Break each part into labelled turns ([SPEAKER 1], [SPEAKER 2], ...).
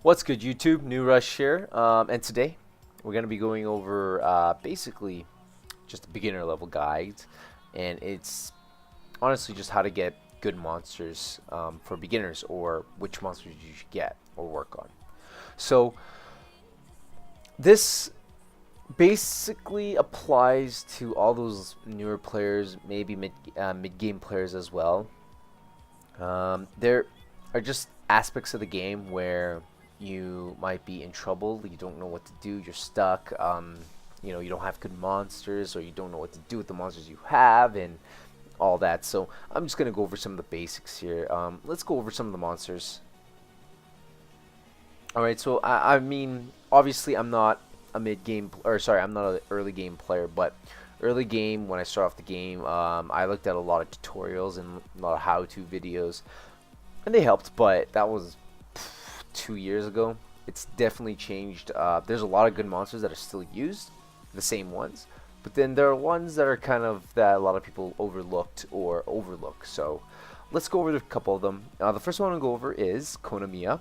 [SPEAKER 1] What's good, YouTube? New Rush here, and today we're going to be going over basically just a beginner level guide, and it's honestly just how to get good monsters for beginners, or which monsters you should get or work on. So this basically applies to all those newer players, maybe mid-game players as well. There are just aspects of the game where you might be in trouble, you don't know what to do, you're stuck, you don't have good monsters, or you don't know what to do with the monsters you have, and all that. So I'm just going to go over some of the basics here. Let's go over some of the monsters. Alright, so I mean, obviously I'm not a mid-game, or sorry, I'm not an early game player, but early game, when I start off the game, I looked at a lot of tutorials and a lot of how-to videos, and they helped, but that was 2 years ago. It's definitely changed. There's a lot of good monsters that are still used, the same ones, but then there are ones that are kind of that a lot of people overlooked or overlook. So let's go over a couple of them. The first one I'll go over is Konamiya.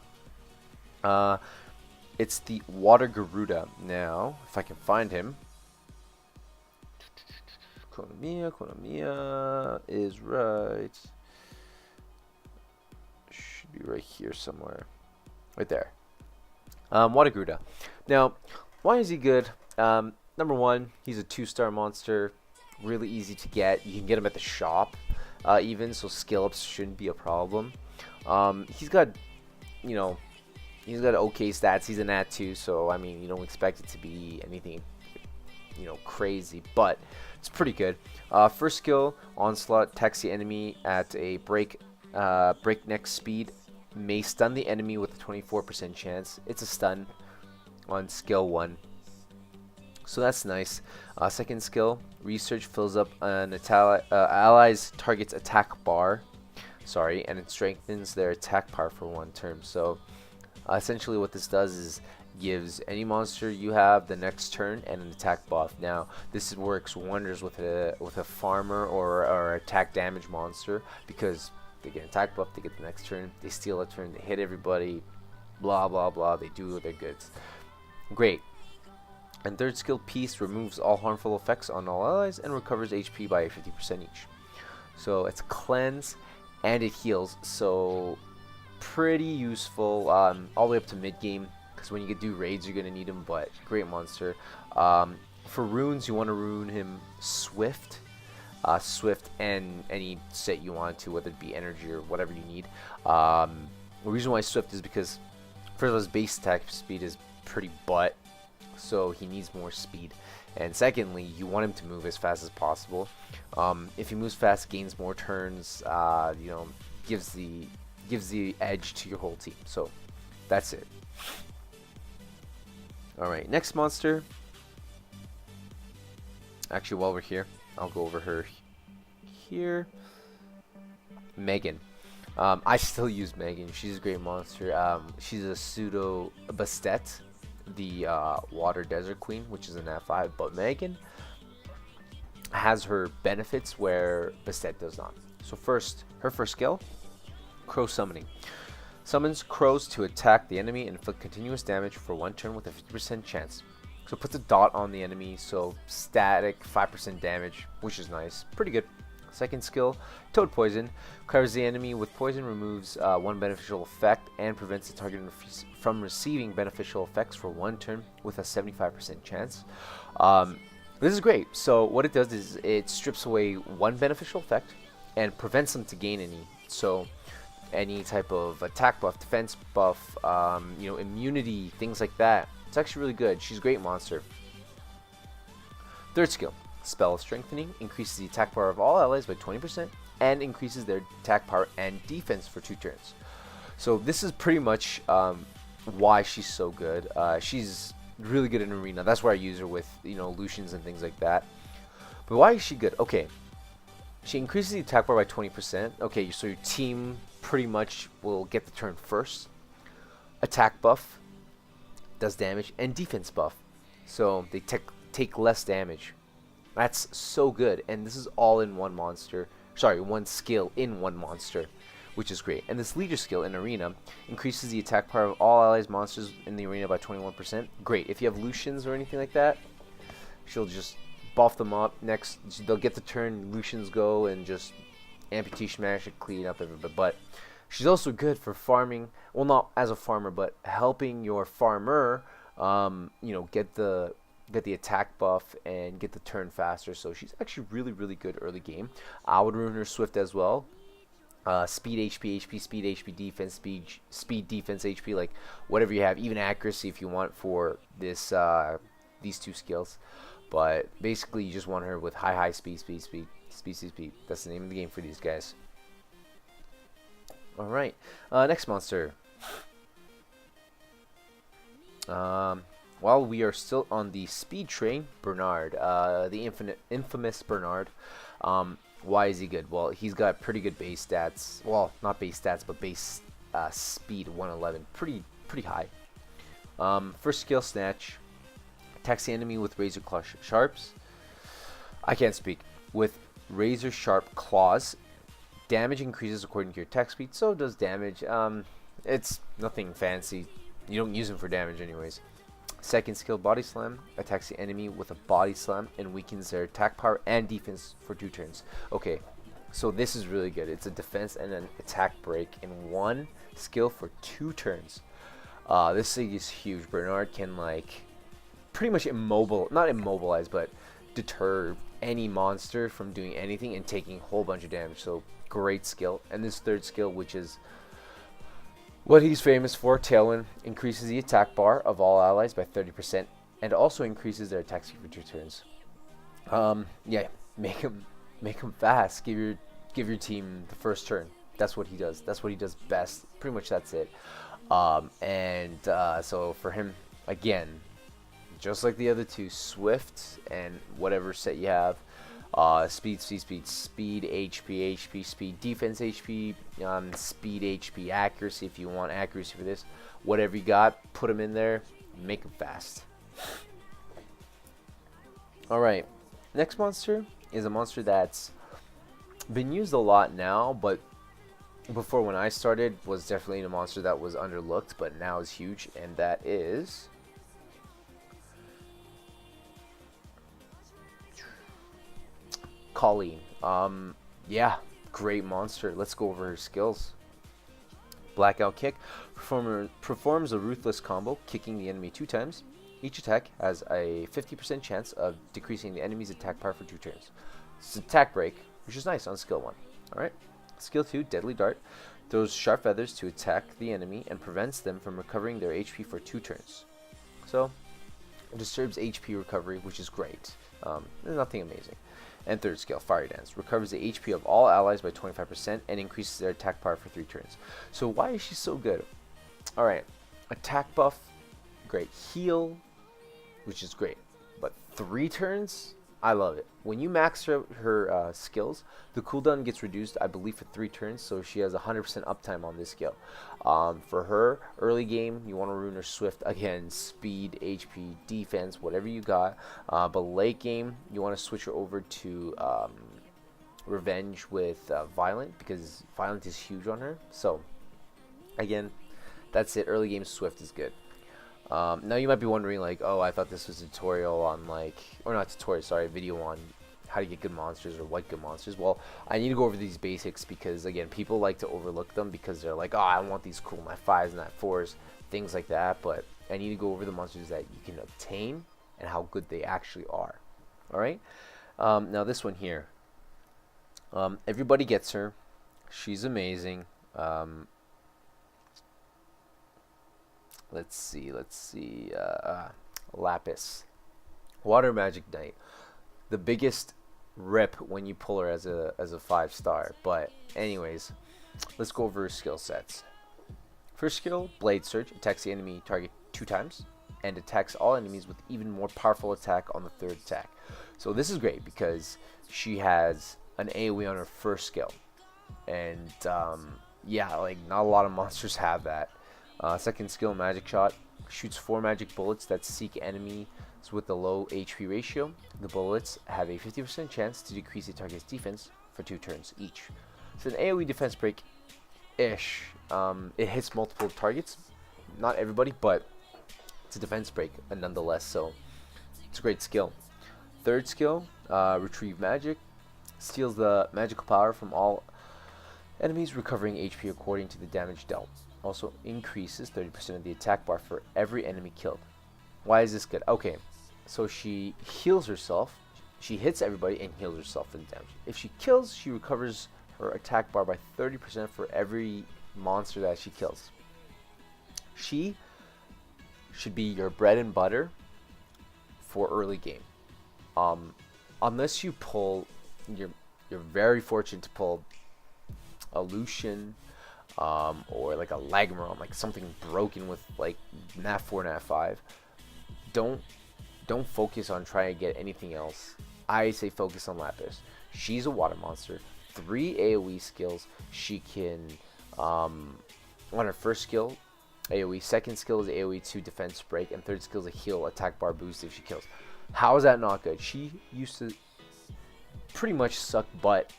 [SPEAKER 1] It's the Water Garuda. Now, if I can find him, Konamiya is right. Should be right here somewhere. Right there. Water Garuda. Now, why is he good? Number one, he's a 2-star monster. Really easy to get. You can get him at the shop, even, so skill ups shouldn't be a problem. He's got, he's got okay stats. He's an Nat 2, so I mean, you don't expect it to be anything, crazy, but it's pretty good. First skill, Onslaught, attacks the enemy at a breakneck speed. May stun the enemy with a 24% chance. It's a stun on skill 1, so that's nice. Second skill, research, fills up an ally's target's attack bar, and it strengthens their attack power for 1 turn. So essentially what this does is gives any monster you have the next turn and an attack buff. Now this works wonders with a farmer or attack damage monster, because they get an attack buff, they get the next turn, they steal a turn, they hit everybody, blah blah blah, they do their goods. Great. And third skill, Peace, removes all harmful effects on all allies and recovers HP by 50% each. So it's cleanse and it heals, so pretty useful all the way up to mid game, because when you get do raids you're gonna need him. But great monster. For runes, you want to rune him Swift. Swift and any set you want to, whether it be energy or whatever you need. The reason why Swift is because, first of all, his base attack speed is pretty butt, so he needs more speed. And secondly, you want him to move as fast as possible. If he moves fast, gains more turns, gives the edge to your whole team. So that's it. Alright, next monster. Actually, while we're here, I'll go over her here. Megan. I still use Megan. She's a great monster. She's a pseudo Bastet, the water desert queen, which is an F5. But Megan has her benefits where Bastet does not. So her first skill, Crow Summoning. Summons crows to attack the enemy and inflict continuous damage for 1 turn with a 50% chance. So it puts a dot on the enemy, so static 5% damage, which is nice. Pretty good. Second skill, Toad Poison. Covers the enemy with poison, removes 1 beneficial effect, and prevents the target from receiving beneficial effects for 1 turn with a 75% chance. This is great. So what it does is it strips away 1 beneficial effect and prevents them to gain any. So any type of attack buff, defense buff, immunity, things like that. It's actually really good. She's a great monster. Third skill, Spell Strengthening, increases the attack power of all allies by 20% and increases their attack power and defense for 2 turns. So this is pretty much why she's so good. She's really good in arena. That's where I use her with Lucians and things like that. But why is she good? Okay, she increases the attack power by 20%. Okay, so your team pretty much will get the turn first. Attack buff, does damage, and defense buff, so they take less damage. That's so good, and this is all in one monster. Sorry, one skill in one monster, which is great. And this leader skill in arena increases the attack power of all allies monsters in the arena by 21%. Great. If you have Lucians or anything like that, she'll just buff them up. Next, they'll get the turn, Lucians go, and just amputation magic clean up everybody. But she's also good for farming. Well, not as a farmer, but helping your farmer, get the attack buff and get the turn faster. So she's actually really good early game. I would rune her Swift as well. Speed HP, speed HP, defense, speed defense HP, like whatever you have, even accuracy if you want for this these two skills. But basically, you just want her with high speed. That's the name of the game for these guys. All right, next monster. While we are still on the speed train, Bernard, the infamous Bernard. Why is he good? Well, he's got pretty good base stats. Well, not base stats, but base speed 111, pretty high. First skill, Snatch. Attacks the enemy with razor claw sharps. I can't speak. With razor sharp claws, damage increases according to your attack speed. So does damage. It's nothing fancy. You don't use them for damage anyways. Second skill, Body Slam. Attacks the enemy with a body slam and weakens their attack power and defense for 2 turns. Okay, so this is really good. It's a defense and an attack break in one skill for 2 turns. This thing is huge. Bernard can pretty much not immobilize, but deter any monster from doing anything and taking a whole bunch of damage. So great skill. And this third skill, which is what he's famous for, Tailwind, increases the attack bar of all allies by 30% and also increases their attack speed for 2 turns. Yeah, make him fast. Give your team the first turn. That's what he does. That's what he does best. Pretty much that's it. So for him, again, just like the other two, Swift and whatever set you have, speed, HP, speed, defense HP, speed HP, accuracy if you want accuracy for this. Whatever you got, put them in there, make them fast. Alright, next monster is a monster that's been used a lot now, but before when I started was definitely a monster that was underlooked, but now is huge, and that is Colleen. Yeah, great monster. Let's go over her skills. Blackout Kick performs a ruthless combo, kicking the enemy 2 times. Each attack has a 50% chance of decreasing the enemy's attack power for 2 turns. It's attack break, which is nice on skill 1. Alright. Skill 2, Deadly Dart, throws sharp feathers to attack the enemy and prevents them from recovering their HP for 2 turns. So, it disturbs HP recovery, which is great. Nothing amazing. And third skill, Fire Dance, recovers the HP of all allies by 25% and increases their attack power for 3 turns. So why is she so good? Alright, attack buff, great. Heal, which is great. But 3 turns, I love it. When you max her skills, the cooldown gets reduced, I believe, for 3 turns, so she has 100% uptime on this skill. For her, early game, you want to rune her Swift. Again, speed, HP, defense, whatever you got. But late game, you want to switch her over to Revenge with Violent, because Violent is huge on her. So, again, that's it. Early game Swift is good. Now you might be wondering, oh, I thought this was a tutorial on or not tutorial, sorry, video on how to get good monsters or what good monsters. Well, I need to go over these basics because, again, people like to overlook them because they're like, oh, I want these cool, my 5s and that 4s, things like that. But I need to go over the monsters that you can obtain and how good they actually are. Alright? Now this one here. Everybody gets her. She's amazing. Let's see. Lapis. Water Magic Knight. The biggest rip when you pull her as a 5-star. But anyways, let's go over her skill sets. First skill, Blade Surge, attacks the enemy target 2 times and attacks all enemies with even more powerful attack on the 3rd attack. So this is great because she has an AoE on her first skill. And yeah, not a lot of monsters have that. Second skill, Magic Shot, shoots 4 magic bullets that seek enemies with a low HP ratio. The bullets have a 50% chance to decrease the target's defense for 2 turns each. It's an AoE defense break ish. It hits multiple targets, not everybody, but it's a defense break nonetheless, so it's a great skill. Third skill, retrieve magic, steals the magical power from all enemies, recovering HP according to the damage dealt. Also increases 30% of the attack bar for every enemy killed. Why is this good? Okay, so she heals herself, she hits everybody and heals herself for the damage. If she kills, she recovers her attack bar by 30% for every monster that she kills. She should be your bread and butter for early game. Unless you pull, you're very fortunate to pull a Lucian, or like a Lagmaron, like something broken with like Nat 4, Nat 5. Don't focus on trying to get anything else. I say focus on Lapis. She's a water monster. 3 AoE skills. She can, on her first skill, AoE. Second skill is AoE 2 defense break, and third skill is a heal attack bar boost if she kills. How is that not good? She used to pretty much suck butt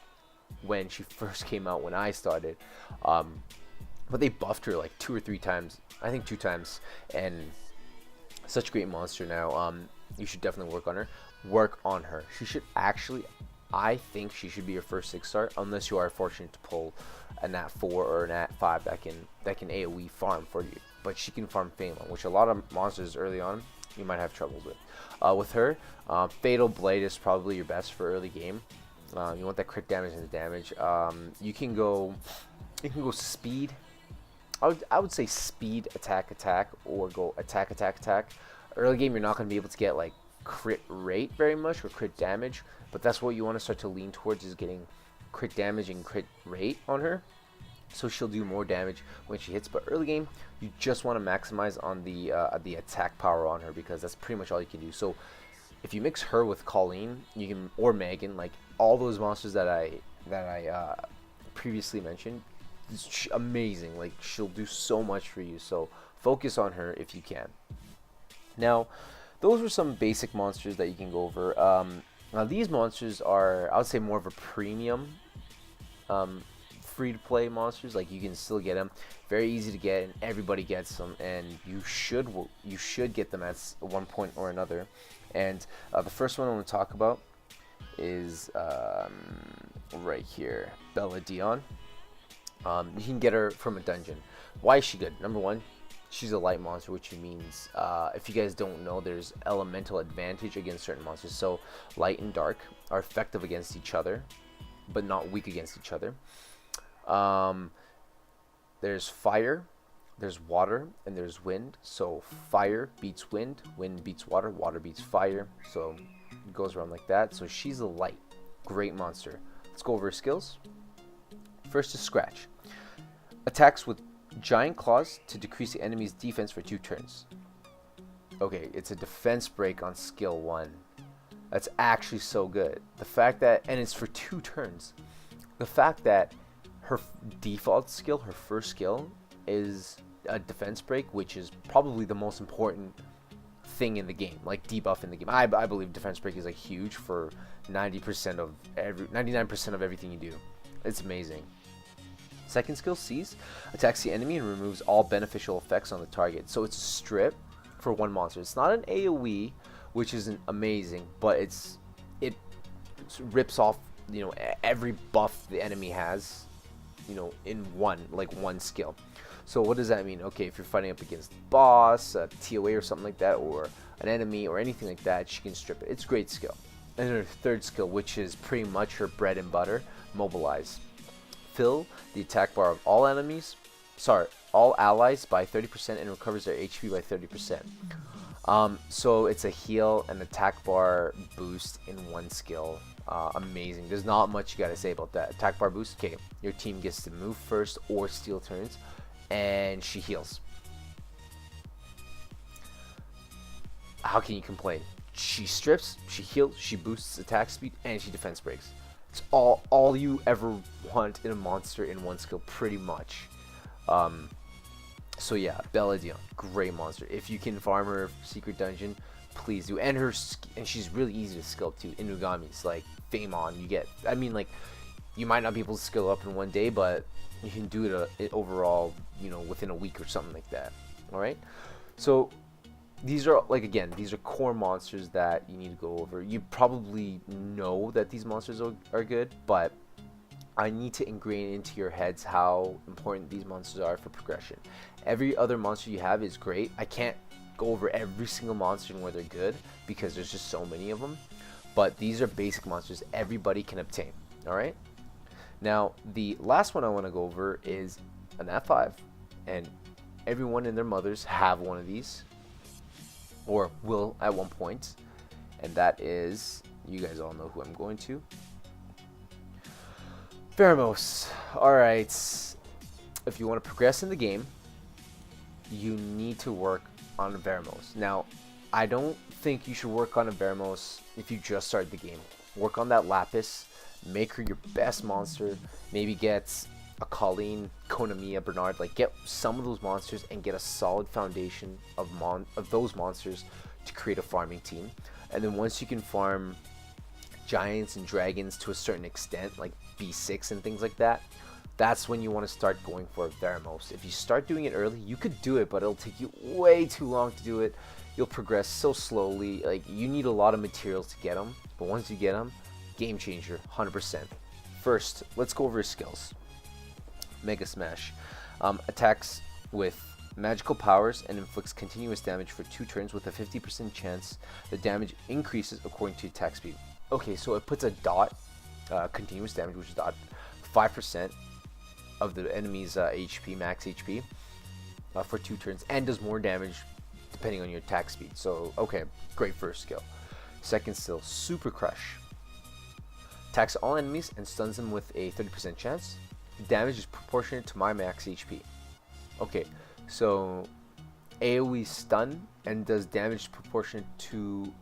[SPEAKER 1] when she first came out when I started, but they buffed her like 2 or 3 times, I think 2 times, and such a great monster now. You should definitely work on her. She should actually, I think she should be your first 6-star, unless you are fortunate to pull a Nat 4 or a Nat 5 that can AoE farm for you. But she can farm Phelan, which a lot of monsters early on you might have troubles with. With her, Fatal Blade is probably your best for early game. You want that crit damage and damage. You can go speed. I would say speed, attack, or go attack. Early game, you're not going to be able to get like crit rate very much or crit damage, but that's what you want to start to lean towards, is getting crit damage and crit rate on her. So she'll do more damage when she hits. But early game, you just want to maximize on the attack power on her, because that's pretty much all you can do. So if you mix her with Colleen, you can, or Megan, like all those monsters that I previously mentioned, it's amazing. Like, she'll do so much for you. So focus on her if you can. Now, those were some basic monsters that you can go over. Now these monsters are, I would say, more of a premium, free-to-play monsters. Like, you can still get them, very easy to get, and everybody gets them, and you should get them at one point or another. And the first one I want to talk about is right here, Bella Dion. You can get her from a dungeon. Why is she good? Number one, she's a light monster, which means, if you guys don't know, there's elemental advantage against certain monsters. So light and dark are effective against each other, but not weak against each other. There's fire, there's water, and there's wind. So fire beats wind beats water, water beats fire. So it goes around like that. So she's a light, great monster. Let's go over her skills. First is Scratch. Attacks with giant claws to decrease the enemy's defense for 2 turns. Okay, it's a defense break on skill 1. That's actually so good. The fact that, and it's for 2 turns. The fact that her default skill, her first skill, is a defense break, which is probably the most important thing in the game, like debuff in the game. I believe defense break is like huge for 99% of everything you do. It's amazing. Second skill, Seize, attacks the enemy and removes all beneficial effects on the target. So it's a strip for one monster. It's not an AoE, which isn't amazing, but it rips off, you know, every buff the enemy has, you know, in one skill. So what does that mean? Okay, if you're fighting up against a boss, a TOA or something like that, or an enemy or anything like that, she can strip it. It's a great skill. And her third skill, which is pretty much her bread and butter, Mobilize. Fill the attack bar of all allies by 30% and recovers their HP by 30%. So it's a heal and attack bar boost in one skill. Amazing. There's not much you gotta say about that. Attack bar boost, okay, your team gets to move first or steal turns, and she heals. How can you complain? She strips, she heals, she boosts attack speed, and she defense breaks. It's all you ever want in a monster in one skill, pretty much. So yeah, Bella Dion, great monster. If you can farm her secret dungeon, please do. And she's really easy to skill up too. Inugamis, like Famon, you might not be able to skill up in one day, but you can do it overall, you know, within a week or something like that. All right. So these are, like, again, these are core monsters that you need to go over. You probably know that these monsters are good, but I need to ingrain into your heads how important these monsters are for progression. Every other monster you have is great. I can't go over every single monster and where they're good because there's just so many of them. But these are basic monsters everybody can obtain. All right. Now, the last one I want to go over is an F5. And everyone and their mothers have one of these, or will at one point. And that is, you guys all know who I'm going to. Pheromos. Alright. If you want to progress in the game, you need to work on Pheromos. Now, I don't think you should work on a Pheromos if you just started the game. Work on that Lapis. Make her your best monster. Maybe get a Colleen, Konamiya, Bernard. Like, get some of those monsters and get a solid foundation of those monsters to create a farming team. And then once you can farm giants and dragons to a certain extent, like B6 and things like that, that's when you want to start going for Pheromos. If you start doing it early, you could do it, but it'll take you way too long to do it. You'll progress so slowly. Like, you need a lot of materials to get them, but once you get them, game changer, 100%. First, let's go over his skills. Mega Smash. Attacks with magical powers and inflicts continuous damage for 2 turns with a 50% chance the damage increases according to attack speed. Okay, so it puts a dot, continuous damage, which is dot 5% of the enemy's HP, max HP, for 2 turns, and does more damage depending on your attack speed. So, okay, great first skill. Second skill, Super Crush. Attacks all enemies and stuns them with a 30% chance. Damage is proportionate to my max HP. Okay, so AoE stun and does damage proportionate to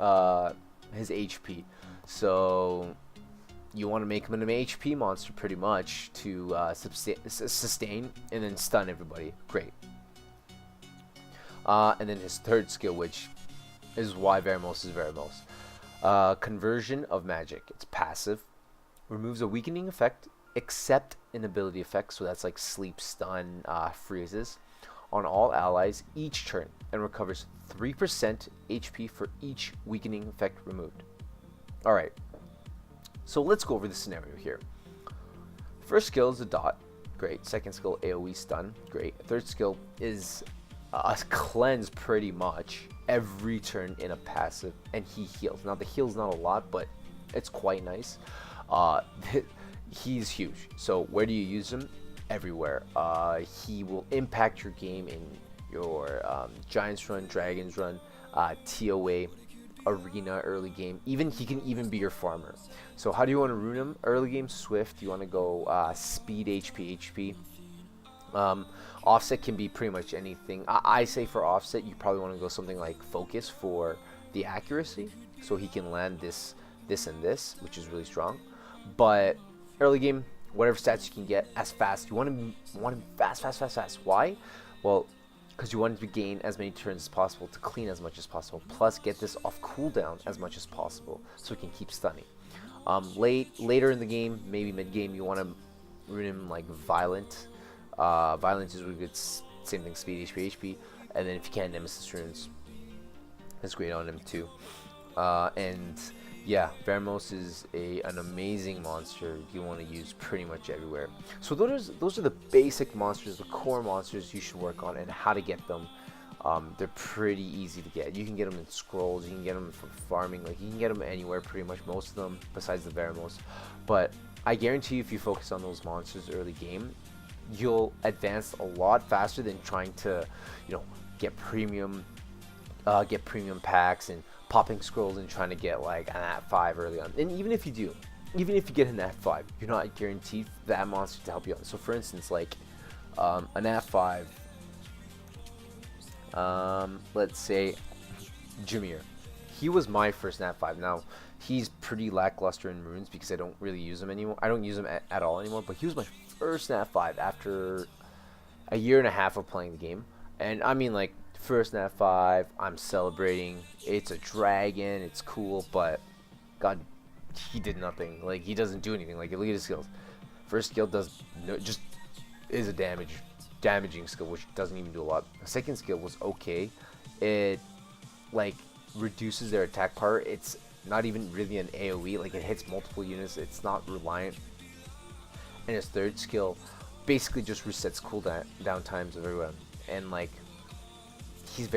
[SPEAKER 1] his HP. So you want to make him an HP monster pretty much to sustain and then stun everybody. Great. And then his third skill, which is why Pheromos is Pheromos. Conversion of magic. It's passive. Removes a weakening effect except an ability effect, so that's like sleep, stun, freezes, on all allies each turn, and recovers 3% HP for each weakening effect removed. Alright, so let's go over the scenario here. First skill is a dot, great. Second skill, AoE stun, great. Third skill is a cleanse pretty much every turn in a passive, and he heals. Now the heal's not a lot, but it's quite nice. He's huge. So where do you use him? Everywhere. He will impact your game in your Giants run, Dragons run, TOA, Arena early game. He can even be your farmer. So how do you want to rune him? Early game Swift. You want to go speed, HP. Offset can be pretty much anything. I say for offset, you probably want to go something like Focus for the accuracy, so he can land this, and this, which is really strong. But early game, whatever stats you can get as fast. You want him fast. Why? Well, because you want him to gain as many turns as possible to clean as much as possible. Plus, get this off cooldown as much as possible so he can keep stunning. Later in the game, maybe mid game, you want to rune him like Violent. Violent is really good. Same thing, speed, HP. And then if you can, Nemesis runes. That's great on him too. And yeah, Pheromos is an amazing monster you want to use pretty much everywhere. So those are the basic monsters, the core monsters you should work on, and how to get them. They're pretty easy to get. You can get them in scrolls, you can get them from farming, like you can get them anywhere pretty much, most of them, besides the Pheromos. But I guarantee you, if you focus on those monsters early game, you'll advance a lot faster than trying to, get premium packs and popping scrolls and trying to get like an At5 early on. And even if you get an At5, you're not guaranteed that monster to help you out. So for instance, like an At5, let's say Jameer. He was my first At5. Now he's pretty lackluster in runes because I don't really use him anymore. I don't use him at all anymore, but he was my first At5 after a year and a half of playing the game. And I mean, like, first At5, I'm celebrating. It's a dragon, it's cool, but God, he did nothing. Like, he doesn't do anything. Like, look at his skills. First skill does no, just is a damaging skill, which doesn't even do a lot. The second skill was okay. It like reduces their attack power. It's not even really an AoE, like it hits multiple units. It's not reliant. And his third skill basically just resets cooldown times of everyone. And like he's a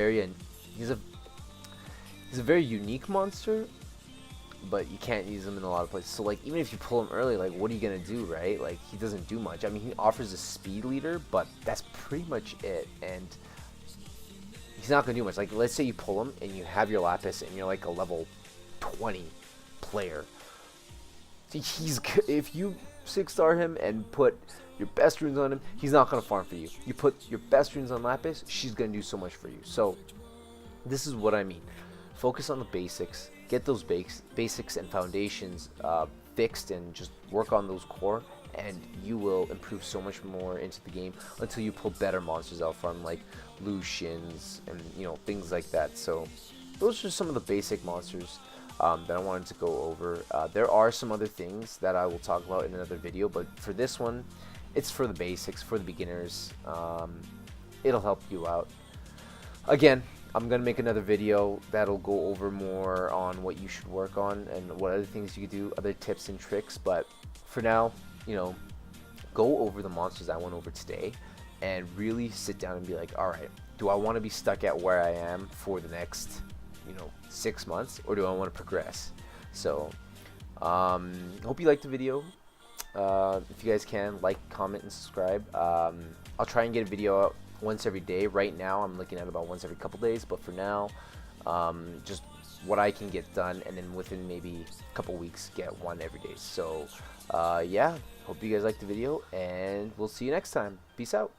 [SPEAKER 1] very unique monster, but you can't use him in a lot of places. So like even if you pull him early, like what are you gonna do, right? Like he doesn't do much. I mean, he offers a speed leader, but that's pretty much it. And he's not gonna do much. Like let's say you pull him and you have your Lapis and you're like a level 20 player. If you 6-star him and put your best runes on him, he's not gonna farm for you. You put your best runes on Lapis, she's gonna do so much for you. So this is what I mean. Focus on the basics. Get those basics and foundations fixed, and just work on those core, and you will improve so much more into the game until you pull better monsters out from like Lucians and things like that. So those are some of the basic monsters that I wanted to go over. There are some other things that I will talk about in another video, but for this one, it's for the basics, for the beginners. It'll help you out. Again, I'm going to make another video that'll go over more on what you should work on and what other things you could do, other tips and tricks. But for now, go over the monsters I went over today and really sit down and be like, all right, do I want to be stuck at where I am for the next 6 months, or do I want to progress? So hope you liked the video. If you guys can, like, comment, and subscribe. I'll try and get a video out once every day. Right now I'm looking at about once every couple days, but for now, just what I can get done, and then within maybe a couple weeks get one every day. So yeah, hope you guys liked the video, and we'll see you next time. Peace out.